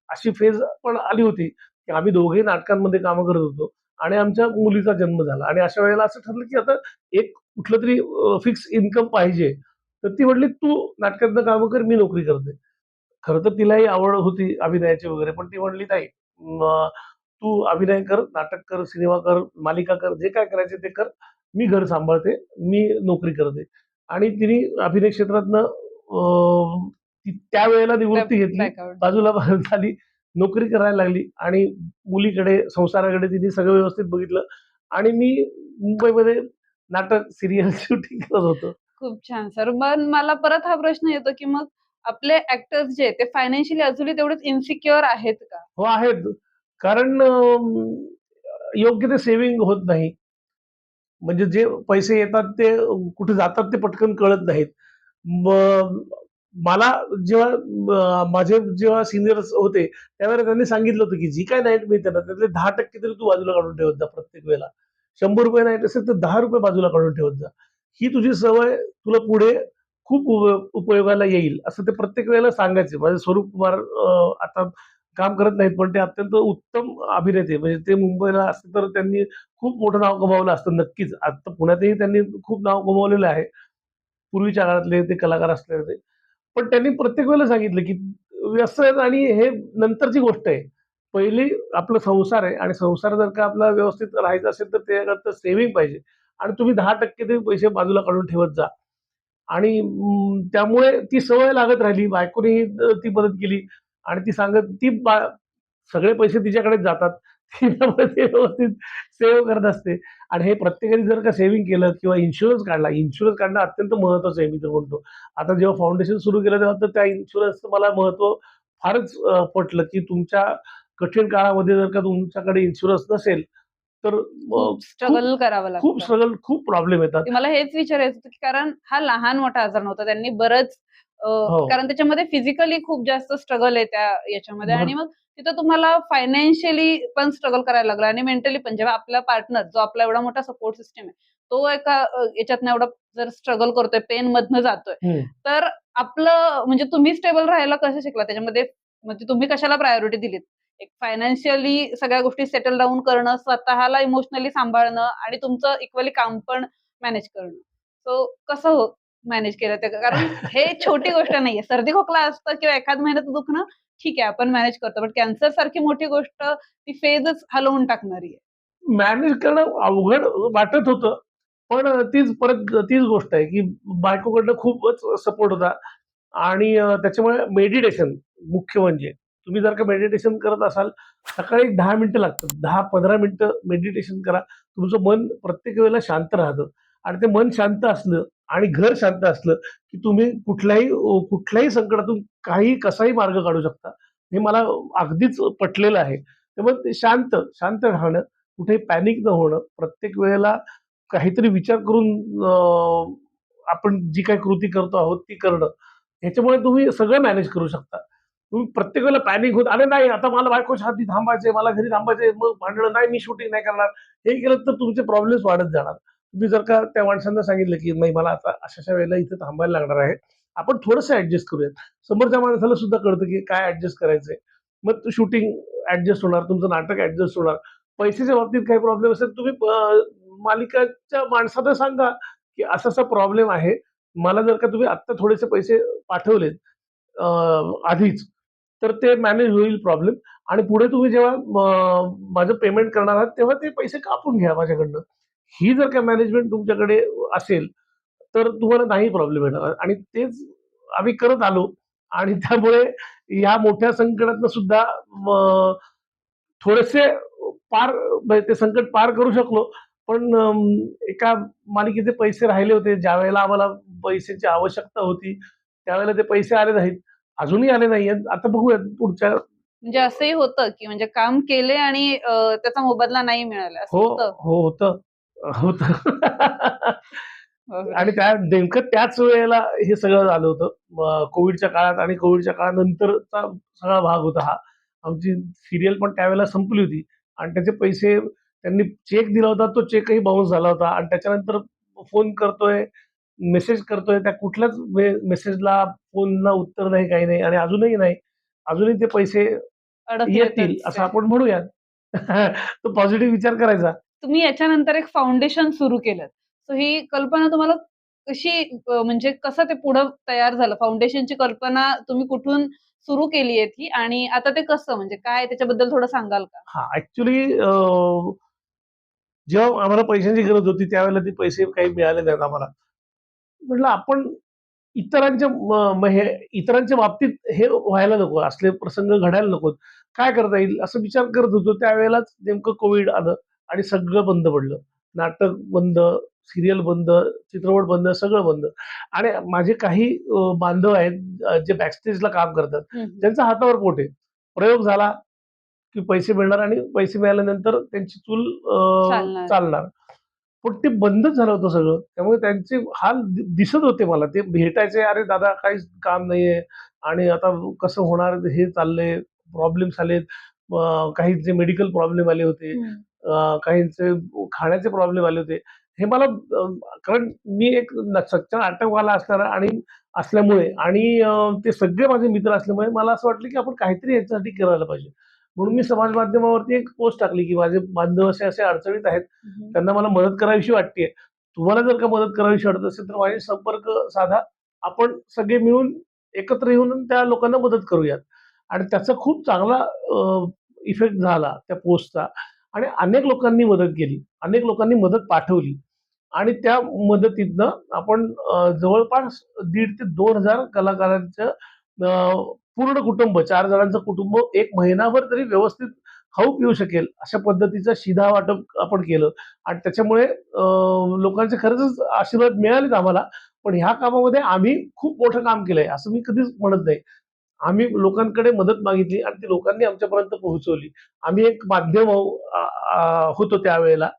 अशी फेज पण आली होती, की आम्ही दोघेही नाटकांमध्ये कामं करत होतो आणि आमच्या मुलीचा जन्म झाला आणि अशा वेळेला असं ठरलं, की आता एक कुठलंतरी फिक्स इन्कम पाहिजे. तर ती म्हटली, "तू नाटकातनं कामं कर, मी नोकरी करते." खरं तर तिलाही आवड होती अभिनयाची वगैरे, पण ती म्हटली, "नाही, तू अभिनय कर, नाटक कर, सिनेमा कर, मालिका कर, जे काय करायचे ते कर. मी घर सांभाळते, मी नोकरी करते." आणि तिने अभिनय क्षेत्रातनं ती त्यावेळेला स्टेप निवृत्ती घेतली, बॅकआउट झालं. बाजूला झाली, नोकरी करायला लागली आणि मुलीकडे, संसाराकडे तिने सगळं व्यवस्थित बघितलं आणि मी मुंबईमध्ये नाटक, सीरियल शूटिंग करत होतो. खूप छान सर. पण मला परत हा प्रश्न येतो, की मग आपले ॲक्टर्स जे आहेत, ते फायनान्शियली अजूनही तेवढेच इन्सिक्युअर आहेत का? हो आहेत. कारण योग्य ते सेव्हिंग होत नाही. म्हणजे जे पैसे येतात ते कुठे जातात ते पटकन कळत नाहीत. मग मला माझे जेव्हा सिनियर्स होते, त्यावेळेला त्यांनी सांगितलं होतं, की जी काही नाईट मिळते ना, त्यातले 10% तरी तू बाजूला काढून ठेवत जा प्रत्येक वेळेला. ₹100 नाईट असेल तर ₹10 बाजूला काढून ठेवत जा. ही तुझी सवय तुला पुढे खूप उपयोगाला येईल, असं ते प्रत्येक वेळेला सांगायचे. माझे स्वरूप कुमार आता काम करत नाहीत, पण ते अत्यंत उत्तम अभिनेते. म्हणजे ते मुंबईला असते तर त्यांनी खूप मोठं नाव कमावलं असतं नक्कीच. आता पुण्यातही त्यांनी खूप नाव कमावलेलं आहे. पूर्वीच्या काळातले ते कलाकार असले होते. पण त्यांनी प्रत्येक वेळेला सांगितलं, की व्यसन आणि हे नंतरची गोष्ट आहे. पहिली आपला संसार आहे आणि संसार जर का आपला व्यवस्थित राहायचा असेल, तर त्याकरता सेव्हिंग पाहिजे आणि तुम्ही 10% तरी पैसे बाजूला काढून ठेवत जा. आणि त्यामुळे ती सवय लागत राहिली. बायकोनेही ती मदत केली आणि ती सांगत ती सगळे पैसे तिच्याकडेच जातात. त्यामुळे ते व्यवस्थित सेव्ह करत असते आणि हे प्रत्येकाने जर का सेव्हिंग केलं किंवा इन्शुरन्स काढणं अत्यंत महत्वाचं आहे मी तर म्हणतो. आता जेव्हा फाउंडेशन सुरू केलं तेव्हा तर त्या इन्शुरन्सचं मला महत्त्व फारच पटलं, की तुमच्या कठीण काळामध्ये जर का तुमच्याकडे इन्शुरन्स नसेल, तर खूप खूप स्ट्रगल करावं खूप लागतं. स्ट्रगल, खूप प्रॉब्लेम येतात. ते मला हेच विचारायचं होतं, की कारण हा लहान-मोठा आजार नव्हता. त्यांनी बरंच हो. कारण त्याच्यामध्ये फिजिकली खूप जास्त स्ट्रगल आहे त्या याच्यामध्ये आणि भर मग तिथं तुम्हाला फायनान्शियली पण स्ट्रगल करायला लागलं आणि मेंटली पण. जेव्हा आपला पार्टनर जो आपला एवढा मोठा सपोर्ट सिस्टम आहे, तो एका याच्यातनं एवढा जर स्ट्रगल करतोय, पेनमधनं जातोय, हं. तर आपलं म्हणजे तुम्ही स्टेबल राहायला कसं शिकला? त्याच्यामध्ये म्हणजे तुम्ही कशाला प्रायोरिटी दिलीत? एक फायनान्शियली सगळ्या गोष्टी सेटल डाउन करणं, स्वतःला इमोशनली सांभाळणं आणि तुमचं इक्वली काम पण मॅनेज करणं. सो कसं मॅनेज केलं ते? कारण हे छोटी गोष्ट नाहीये. सर्दी खोकला असतं किंवा एखाद महिन्याचं दुखणं ठीक आहे आपण मॅनेज करतो. बट कॅन्सर सारखी मोठी गोष्ट ती फेजच हलवून टाकणारी आहे. मॅनेज करणं अवघड वाटत होतं. पण तीच गोष्ट आहे, की बायकोकडनं खूपच सपोर्ट होता आणि त्याच्यामुळे मेडिटेशन मुख्य म्हणजे तुम्ही जर का मेडिटेशन करत असाल, सकाळी 10 मिनिटं लागतात. 10-15 मिनिटं मेडिटेशन करा. तुमचं मन प्रत्येक वेळेला शांत राहतं आणि ते मन शांत असलं आणि घर शांत असलं, की तुम्ही कुठल्याही संकटातून कसाही मार्ग काढू शकता. हे मला अगदीच पटलेलं आहे. त्यामुळे ते शांत राहणं, कुठेही पॅनिक न होणं, प्रत्येक वेळेला काहीतरी विचार करून आपण जी काही कृती करतो आहोत ती करणं. ह्याच्यामुळे तुम्ही सगळं मॅनेज करू शकता. तुम्ही प्रत्येक वेळेला पॅनिक होत, "अरे नाही, आता मला बायकोच्या हाती थांबायचंय, मला घरी थांबायचंय." मग भांडणं, "नाही, मी शूटिंग नाही करणार." हे केलं तर तुमचे प्रॉब्लेम्स वाढत जाणार. तुम्ही जर का त्या माणसांना सांगितलं, की "नाही, मला आता अशा-अशा वेळेला इथे थांबायला लागणार आहे. आपण थोडंसं ॲडजस्ट करूयात." समोरच्या माणसाला सुद्धा कळतं, की काय ॲडजस्ट करायचंय. मग शूटिंग ॲडजस्ट होणार, तुमचं नाटक ॲडजस्ट होणार. पैशाच्या बाबतीत काही प्रॉब्लेम असेल, तुम्ही मालिकाच्या माणसाला सांगा, की असा-असा प्रॉब्लेम आहे. मला जर का तुम्ही आत्ता थोडेसे पैसे पाठवलेत अ, आधीच, तर ते मॅनेज होईल प्रॉब्लेम आणि पुढे तुम्ही जेव्हा माझं पेमेंट करणार आहात, तेव्हा ते पैसे कापून घ्या माझ्याकडनं. ही जर का मॅनेजमेंट तुमच्याकडे असेल, तर तुम्हाला नाही प्रॉब्लेम येणार आणि तेच आम्ही करत आलो आणि त्यामुळे या मोठ्या संकटातनं सुद्धा थोडेसे म्हणजे ते संकट पार करू शकलो. पण एका मालिकेचे पैसे राहिले होते. ज्यावेळेला आम्हाला पैशाची आवश्यकता होती, त्यावेळेला ते पैसे आले नाहीत. अजूनही आले नाहीयेत. आता बघूयात पुढच्या म्हणजे असंही होतं, की म्हणजे काम केले आणि त्याचा मोबदला नाही मिळाला असं हो, होतं? हो, होतं. होतं. बापरे! आणि नेमकं त्याच वेळेला हे सगळं झालं होतं. कोव्हिडच्या काळात आणि कोव्हिडच्या काळानंतरचा सगळा भाग होता हा. आमची सीरियल पण त्यावेळेला संपली होती आणि त्याचे पैसे त्यांनी चेक दिला होता, तो चेकही बाउन्स झाला होता आणि त्याच्यानंतर फोन करतोय, मेसेज करतोय, त्या कुठल्याच मेसेजला, फोनला उत्तर नाही, काही नाही आणि अजूनही नाही. अजूनही ते पैसे येतील अडकलेतच असं ते. आपण म्हणूयात. तो पॉझिटिव्ह विचार करायचा. तुम्ही याच्यानंतर एक फाउंडेशन सुरू केलंत. सो ही कल्पना तुम्हाला कशी म्हणजे कसं ते पुढं तयार झालं? फाउंडेशनची कल्पना तुम्ही कुठून सुरू केली आहे ती आणि आता ते कसं म्हणजे काय त्याच्याबद्दल थोडं सांगाल का? हां, ॲक्चुअली जेव्हा आम्हाला पैशांची गरज होती, त्यावेळेला ते पैसे काही मिळाले नाहीत आम्हाला. म्हटलं आपण इतरांच्या म म हे इतरांच्या बाबतीत हे व्हायला नको, असले प्रसंग घडायला नकोत. काय करता येईल असं विचार करत होतो. त्यावेळेलाच नेमकं कोव्हिड आलं आणि सगळं बंद पडलं. नाटक बंद, सीरियल बंद, चित्रपट बंद, सगळं बंद. आणि माझे काही बांधव आहेत जे बॅकस्टेजला काम करतात. हं, हं. त्यांच्या हातावर पोट आहे. प्रयोग झाला की पैसे मिळणार आणि पैसे मिळाल्यानंतर त्यांची चूल चालणार. चालणार. पण ते बंदच झालं होतं सगळं. त्यामुळे त्यांचे हाल दिसत होते मला. ते भेटायचे, "अरे दादा काहीच काम नाहीये आणि आता कसं होणार हे चाललंय, प्रॉब्लेम्स आलेत." काहींचे मेडिकल प्रॉब्लेम आले होते. काहींचे खाण्याचे प्रॉब्लेम आले होते. हे मला कारण मी एक सच्चा नाटकवाला असल्यामुळे आणि ते सगळे माझे मित्र असल्यामुळे मला असं वाटलं, की आपण काहीतरी याच्यासाठी करायला पाहिजे. म्हणून मी समाज माध्यमावरती एक पोस्ट टाकली, की माझे बांधव असे अडचणीत आहेत. त्यांना मला मदत करावीशी वाटतेय. तुम्हाला जर का मदत करावीशी वाटत असेल तर माझ्याशी संपर्क साधा. आपण सगळे मिळून एकत्र येऊन त्या लोकांना मदत करूयात. आणि त्याचा खूप चांगला इफेक्ट झाला त्या पोस्टचा आणि अनेक लोकांनी मदत केली. अनेक लोकांनी मदत पाठवली आणि त्या मदतीतनं आपण जवळपास 1,500 ते 2,000 कलाकारांचं पूर्ण कुटुंब 4 जणांचं कुटुंब 1 महिनाभर तरी व्यवस्थित खाऊ-पिऊ शकेल अशा पद्धतीचं शिधा वाटप आपण केलं आणि त्याच्यामुळे लोकांचे खरंच आशीर्वाद मिळालेत आम्हाला. पण ह्या कामामध्ये आम्ही खूप मोठं काम केलंय असं मी कधीच म्हणत नाही. आम्ही लोकांकडे मदत मागितली आणि ती लोकांनी आमच्यापर्यंत पोहोचवली. आम्ही एक माध्यम होतो त्यावेळेला,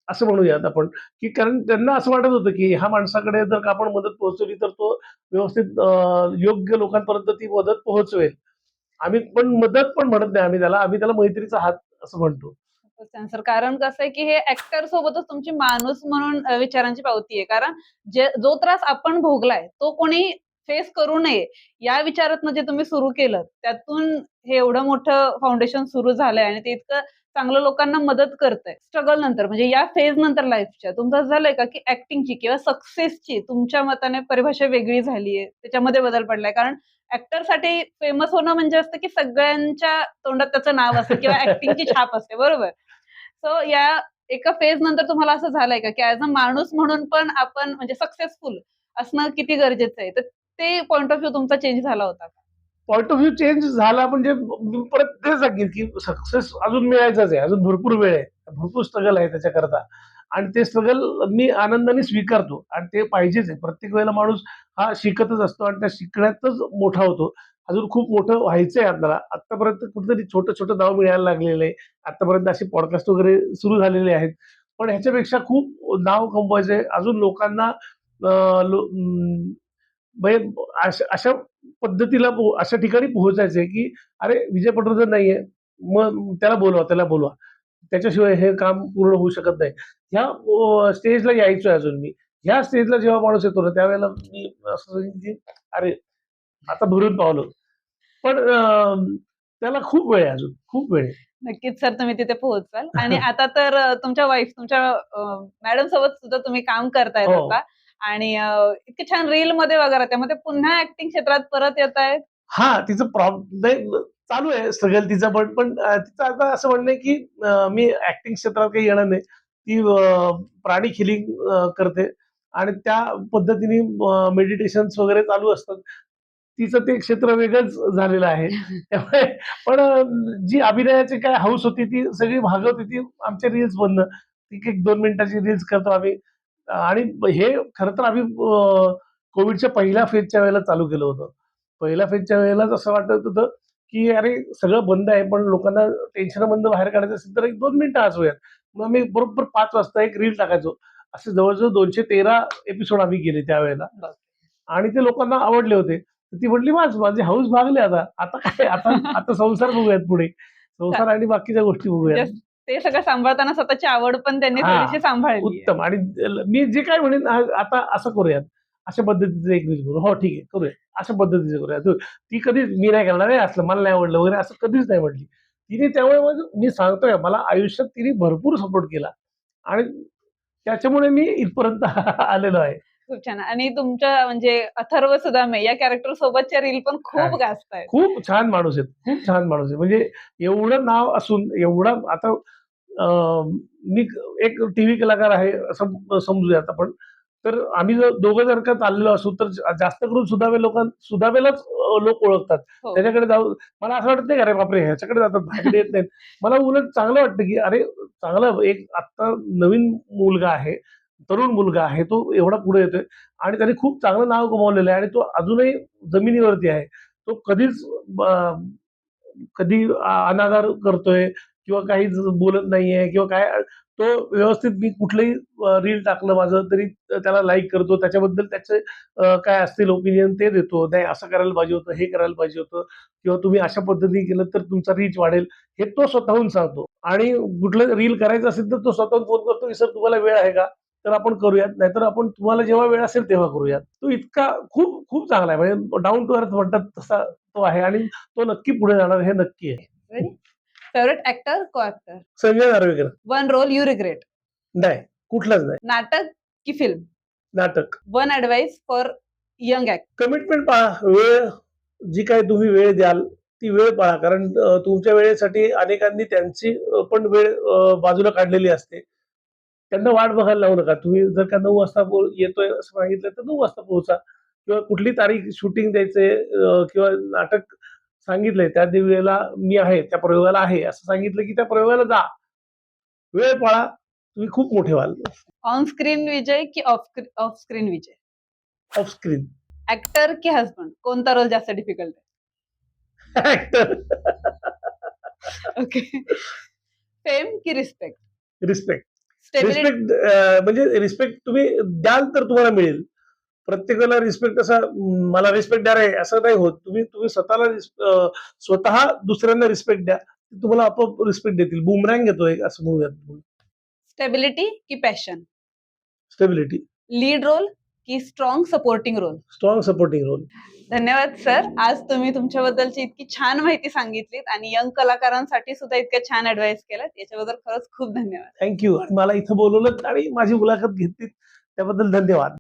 असं म्हणूयात आपण, की कारण त्यांना असं वाटत होतं, की ह्या माणसाकडे जर का आपण मदत पोहोचवली तर तो व्यवस्थित योग्य लोकांपर्यंत ती मदत पोहोचवेल. आम्ही पण मदत पण म्हणत नाही आम्ही त्याला मैत्रीचा हात असं म्हणतो. खूपच छान सर. कारण कसं आहे, की हे ॲक्टर सोबतच तुमची माणूस म्हणून विचारांची पावती आहे. कारण जो त्रास आपण भोगलाय, तो कोणी फेस करू नये, या विचारातनं जे तुम्ही सुरू केलं, त्यातून हे एवढं मोठं फाउंडेशन सुरू झालंय आणि ते इतकं चांगलं लोकांना मदत करतंय. स्ट्रगल नंतर म्हणजे या फेज नंतर लाईफच्या तुमचं असं झालंय का, की ॲक्टिंगची किंवा सक्सेसची तुमच्या मताने परिभाषा वेगळी झालीये, त्याच्यामध्ये बदल पडलाय? कारण ॲक्टरसाठी फेमस होणं म्हणजे असतं, की सगळ्यांच्या तोंडात त्याचं नाव असतं किंवा ॲक्टिंगची छाप असते, बरोबर? सो या एका फेज नंतर तुम्हाला असं झालंय का, की ॲज अ माणूस म्हणून पण आपण म्हणजे सक्सेसफुल असणं किती गरजेचं आहे? तर ते पॉइंट ऑफ व्ह्यू तुमचा चेंज झाला होता का? पॉइंट ऑफ व्ह्यू चेंज झाला म्हणजे मी परत तेच सांगेन, की सक्सेस अजून मिळायचाच आहे. अजून भरपूर वेळ आहे. भरपूर स्ट्रगल आहे त्याच्याकरता आणि ते स्ट्रगल मी आनंदाने स्वीकारतो आणि ते पाहिजेच आहे. प्रत्येक वेळेला माणूस हा शिकतच असतो आणि त्या शिकण्यातच मोठा होतो. अजून खूप मोठं व्हायचंय आपल्याला. आत्तापर्यंत कुठेतरी छोटं-छोटं नाव मिळायला लागलेलं आहे. आत्तापर्यंत असे पॉडकास्ट वगैरे सुरू झालेले आहेत. पण ह्याच्यापेक्षा खूप नाव कमवायचंय. अजून लोकांना म्हणजे अशा पद्धतीला अशा ठिकाणी पोहोचायचंय, की अरे विजय पटवर्धन नाहीये, मग त्याला बोलवा, त्याला बोलवा. त्याच्याशिवाय हे काम पूर्ण होऊ शकत नाही. ह्या स्टेजला यायचोय अजून मी. ह्या स्टेजला जेव्हा माणूस येतो ना, त्यावेळेला मी असं सांगेन, की अरे आता भरून पावलं. पण त्याला खूप वेळ आहे अजून, खूप वेळ आहे. नक्कीच सर तुम्ही तिथे पोहोचाल आणि आता तर तुमच्या वाईफ तुमच्या मॅडम सोबत सुद्धा तुम्ही काम करतायत हो. आता आणि इतके छान रीलमध्ये वगैरे त्यामध्ये पुन्हा ॲक्टिंग क्षेत्रात परत येतायत. हां, तिचं नाही चालू आहे स्ट्रगल तिचं पण तिचं आता असं म्हणणं आहे, की मी ॲक्टिंग क्षेत्रात काही येणार नाही. ती प्राणी हिलिंग करते आणि त्या पद्धतीने मेडिटेशन्स वगैरे चालू असतात. तिचं ते क्षेत्र वेगळंच झालेलं आहे. त्यामुळे पण जी अभिनयाची काय हौस होती ती सगळी भागवत होती आमच्या रील्समधनं. ती एक 2 मिनिटाची रील्स करतो आम्ही आणि हे खरं तर आम्ही कोव्हिडच्या पहिल्या फेजच्या वेळेला चालू केलं होतं. पहिल्या फेजच्या वेळेलाच असं वाटत होतं, की अरे सगळं बंद आहे, पण लोकांना टेन्शनमधनं बाहेर काढायचं असेल तर 1-2 मिनिटं हसवूयात. मग मी बरोबर 5 वाजता एक रील टाकायचो. असे जवळ-जवळ 213 एपिसोड आम्ही केले त्यावेळेला आणि ते लोकांना आवडले होते. तर ती म्हटली, "बास माझी हौस भागली आता. आता काय आता आता संसार बघूयात पुढे. संसार आणि बाकीच्या गोष्टी म्हणजे बघूयात." ते सगळं सांभाळताना स्वतःची आवड पण त्यांनी हां, थोडीशी सांभाळली आहे. उत्तम आणि मी जे काही म्हणेन आता असं करूयात. अशा पद्धतीचं एक रील करू. हो, ठीक आहे करूया. अशा पद्धतीचं करूया. ती कधीच मी नाही करणार आहे असलं, मला नाही आवडलं वगैरे असं कधीच नाही म्हटली. तिने त्यामुळे मग मी सांगतोय मला आयुष्यात तिने भरपूर सपोर्ट केला आणि त्याच्यामुळे मी इथपर्यंत आलेलो आहे. खूप छान आणि तुमच्या म्हणजे अथर्व सुदामे या कॅरेक्टर सोबतच्या रील पण हां. खूप गाजतायत. खूप छान माणूस आहेत. खूप छान माणूस आहे. म्हणजे एवढं नाव असून एवढा आता अ, मी एक टीव्ही कलाकार आहे असं समजूयात आपण. तर आम्ही जर दोघं जर का चाललेलो असू तर जास्त करून सुदामेलाच लोक ओळखतात. हो. त्याच्याकडे जाऊ मला असं वाटत नाही, "अरे बापरे! ह्याच्याकडे जातात, माझ्याकडे येत नाहीत." मला उलट चांगलं वाटतं, की अरे चांगलं एक आत्ता नवीन मुलगा आहे, तरुण मुलगा आहे. तो एवढा पुढे येतोय आणि त्याने खूप चांगलं नाव कमावलेलं आहे आणि तो अजूनही जमिनीवरती आहे. तो कधीच कधी अनादर करतोय किंवा काहीच बोलत नाहीये किंवा काय, तो व्यवस्थित मी कुठलंही रील टाकलं माझं तरी त्याला लाईक करतो, त्याच्याबद्दल त्याचे काय असतील ओपिनियन ते देतो. नाही असं करायला पाहिजे होतं, हे करायला पाहिजे होतं किंवा तुम्ही अशा पद्धतीने केलं तर तुमचा रीच वाढेल, हे तो स्वतःहून सांगतो. आणि कुठलं रील करायचं असेल तर तो स्वतःहून फोन करतो की सर तुम्हाला वेळ आहे का, तर आपण करूयात, नाहीतर आपण तुम्हाला जेव्हा वेळ असेल तेव्हा करूयात. तो इतका खूप खूप चांगला आहे, म्हणजे डाऊन टू अर्थ म्हणतात तसा तो आहे आणि तो नक्की पुढे जाणार हे नक्की आहे. Favourite actor co-actor Sanjay Narvekar. One role you regret नाही, कुठलाच नाही. नाटक की फिल्म नाटक. One advice for young actor commitment पाळा. वेळ जी काही तुम्ही वेळ द्याल ती वेळ पाळा, कारण तुमच्या वेळेसाठी अनेकांनी त्यांची पण वेळ बाजूला काढलेली असते. त्यांना वाट बघायला लावू नका. तुम्ही जर का 9 वाजता येतोय असं सांगितलं तर 9 वाजता पोहोचा किंवा कुठली तारीख शूटिंग द्यायचंय किंवा नाटक सांगितलंय त्या वेळेला मी आहे, त्या प्रयोगाला आहे असं सांगितलं की त्या प्रयोगाला जा. वेळ पाळा, तुम्ही खूप मोठे व्हाल. ऑन स्क्रीन विजय की of screen Vijay of screen. Actor की हस्बंड कोणता रोल जास्त डिफिकल्ट ऍक्टर. आहे ओके फेम की रिस्पेक्ट रिस्पेक्ट. स्टेबिलिटी रिस्पेक्ट म्हणजे रिस्पेक्ट तुम्ही द्याल तर तुम्हाला मिळेल. प्रत्येकाला रिस्पेक्ट असा मला रिस्पेक्ट द्या रे असं नाही होत. तुम्ही तुम्ही स्वतःला स्वतः दुसऱ्यांना रिस्पेक्ट द्या. ते तुम्हाला आपोआप रिस्पेक्ट देतील. बुमरँग येतो एक असं म्हणूयात. स्टेबिलिटी की पॅशन स्टेबिलिटी. लीड रोल की strong supporting role strong supporting role. धन्यवाद सर आज तुम्ही तुमच्याबद्दलची इतकी छान माहिती सांगितलीत आणि यंग कलाकारांसाठी सुद्धा इतक्या छान ऍडवाइस केलात याच्याबद्दल खरंच खूप धन्यवाद थँक्यू. आणि मला इथं बोलवलं आणि माझी मुलाखत घेतली त्याबद्दल धन्यवाद.